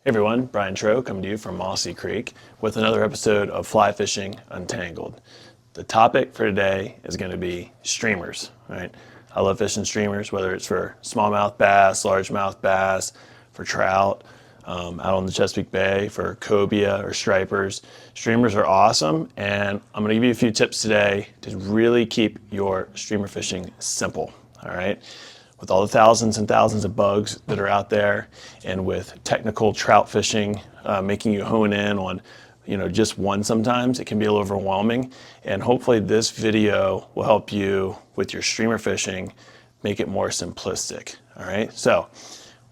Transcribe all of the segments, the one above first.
Hey everyone, Brian Tro coming to you from Mossy Creek with another episode of Fly Fishing Untangled. The topic for today is going to be streamers, right? I love fishing streamers, whether it's for smallmouth bass, largemouth bass, for trout, out on the Chesapeake Bay, for cobia or stripers. Streamers are awesome, and I'm going to give you a few tips today to really keep your streamer fishing simple, all right? With all the thousands and thousands of bugs that are out there, and with technical trout fishing making you hone in on just one sometimes, it can be a little overwhelming. And hopefully this video will help you with your streamer fishing, make it more simplistic. All right, so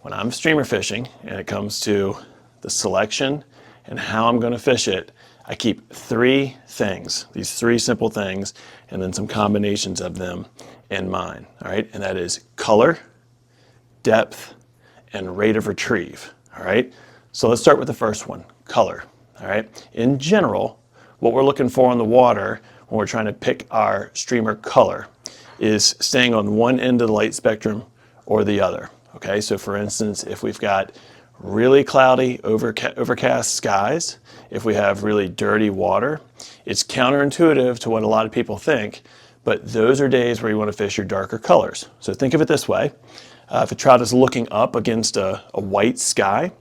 when I'm streamer fishing and it comes to the selection and how I'm going to fish it, I keep three things, these three simple things, and then some combinations of them in mind, all right? And that is color, depth, and rate of retrieve, all right? So let's start with the first one, color, all right? In general, what we're looking for in the water when we're trying to pick our streamer color is staying on one end of the light spectrum or the other, okay? So for instance, if we've got really cloudy, overcast skies, if we have really dirty water, it's counterintuitive to what a lot of people think, but those are days where you want to fish your darker colors. So think of it this way. If a trout is looking up against a white sky,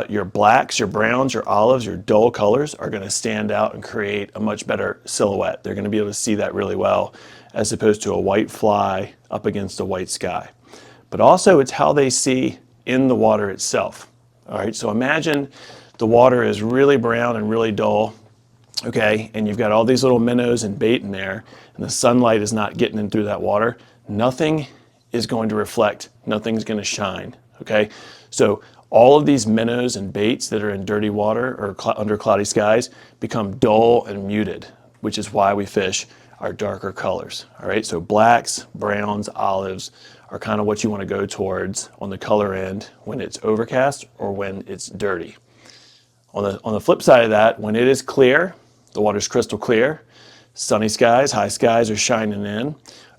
your blacks, your browns, your olives, your dull colors are going to stand out and create a much better silhouette. They're going to be able to see that really well, as opposed to a white fly up against a white sky. But also it's how they see in the water itself. All right, so imagine the water is really brown and really dull, okay, and you've got all these little minnows and bait in there, and the sunlight is not getting in through that water. Nothing is going to reflect, nothing's going to shine, okay? So all of these minnows and baits that are in dirty water or under cloudy skies become dull and muted, which is why we fish our darker colors, all right? So blacks, browns, olives are kind of what you want to go towards on the color end when it's overcast or when it's dirty. On the flip side of that, when it is clear, the water's crystal clear, sunny skies, high skies are shining in,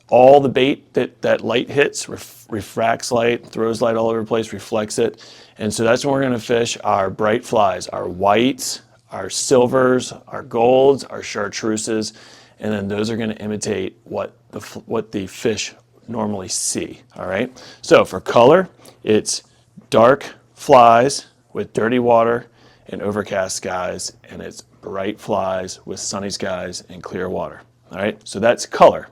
all the bait that light hits refracts light, throws light all over the place, reflects it, and so that's when we're going to fish our bright flies, our whites, our silvers, our golds, our chartreuses, and then those are going to imitate what the fish normally see, all right? So for color, it's dark flies with dirty water and overcast skies, and it's bright flies with sunny skies and clear water, all right? So that's color.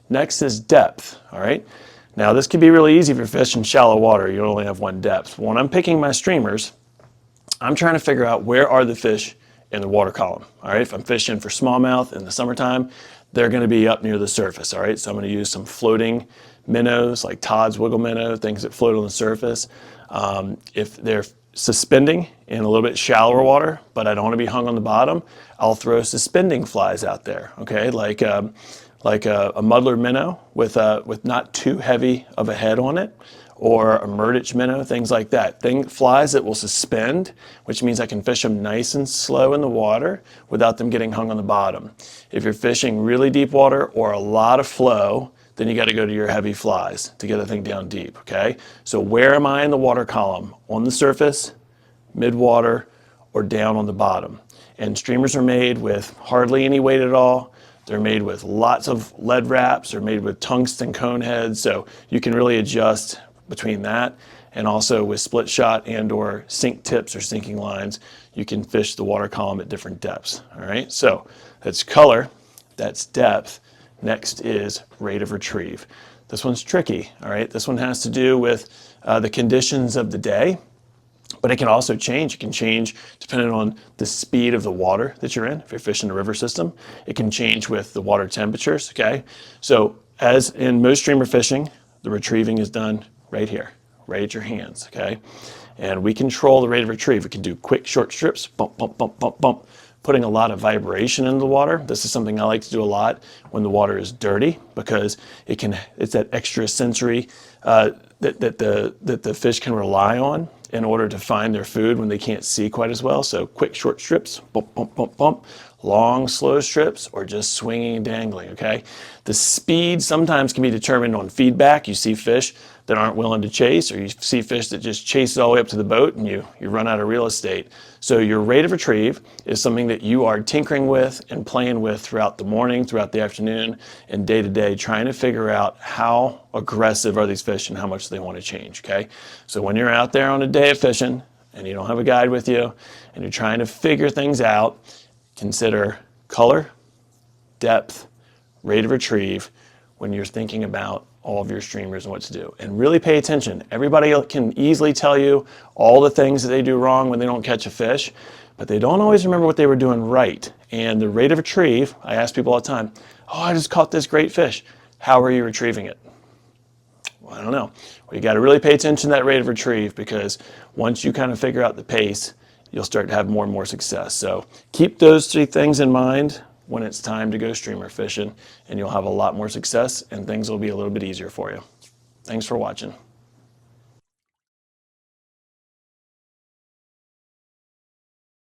Next is depth, all right? Now this can be really easy if you're fishing shallow water, you only have one depth. When I'm picking my streamers, I'm trying to figure out where are the fish in the water column, all right? If I'm fishing for smallmouth in the summertime, they're going to be up near the surface, all right? So I'm going to use some floating minnows like Todd's wiggle minnow, things that float on the surface. If they're suspending in a little bit shallower water, but I don't want to be hung on the bottom, I'll throw suspending flies out there, okay? Like a muddler minnow with not too heavy of a head on it, or a murdich minnow, things like that. Flies that will suspend, which means I can fish them nice and slow in the water without them getting hung on the bottom. If you're fishing really deep water or a lot of flow, then you got to go to your heavy flies to get the thing down deep, okay? So where am I in the water column? On the surface, mid-water, or down on the bottom? And streamers are made with hardly any weight at all. They're made with lots of lead wraps. They're made with tungsten cone heads, so you can really adjust between that, and also with split shot and or sink tips or sinking lines, you can fish the water column at different depths, all right? So that's color, that's depth. Next is rate of retrieve. This one's tricky, all right? This one has to do with the conditions of the day, but it can also change. It can change depending on the speed of the water that you're in. If you're fishing a river system, it can change with the water temperatures, okay? So as in most streamer fishing, the retrieving is done right here, right at your hands, okay? And we control the rate of retrieve. We can do quick, short strips, bump, bump, bump, bump, bump, putting a lot of vibration into the water. This is something I like to do a lot when the water is dirty, because it's that extra sensory that the fish can rely on in order to find their food when they can't see quite as well. So quick, short strips, bump, bump, bump, bump. long, slow strips, or just swinging and dangling, okay? The speed sometimes can be determined on feedback. You see fish that aren't willing to chase, or you see fish that just chase all the way up to the boat and you run out of real estate. So your rate of retrieve is something that you are tinkering with and playing with throughout the morning, throughout the afternoon, and day to day, trying to figure out how aggressive are these fish and how much they want to change, okay? So when you're out there on a day of fishing and you don't have a guide with you and you're trying to figure things out, consider color, depth, rate of retrieve when you're thinking about all of your streamers and what to do. And really pay attention. Everybody can easily tell you all the things that they do wrong when they don't catch a fish, but they don't always remember what they were doing right. And the rate of retrieve, I ask people all the time, oh, I just caught this great fish. How are you retrieving it? Well, I don't know. Well, you got to really pay attention to that rate of retrieve, because once you kind of figure out the pace, you'll start to have more and more success. So keep those 3 things in mind when it's time to go streamer fishing, and you'll have a lot more success and things will be a little bit easier for you. Thanks for watching.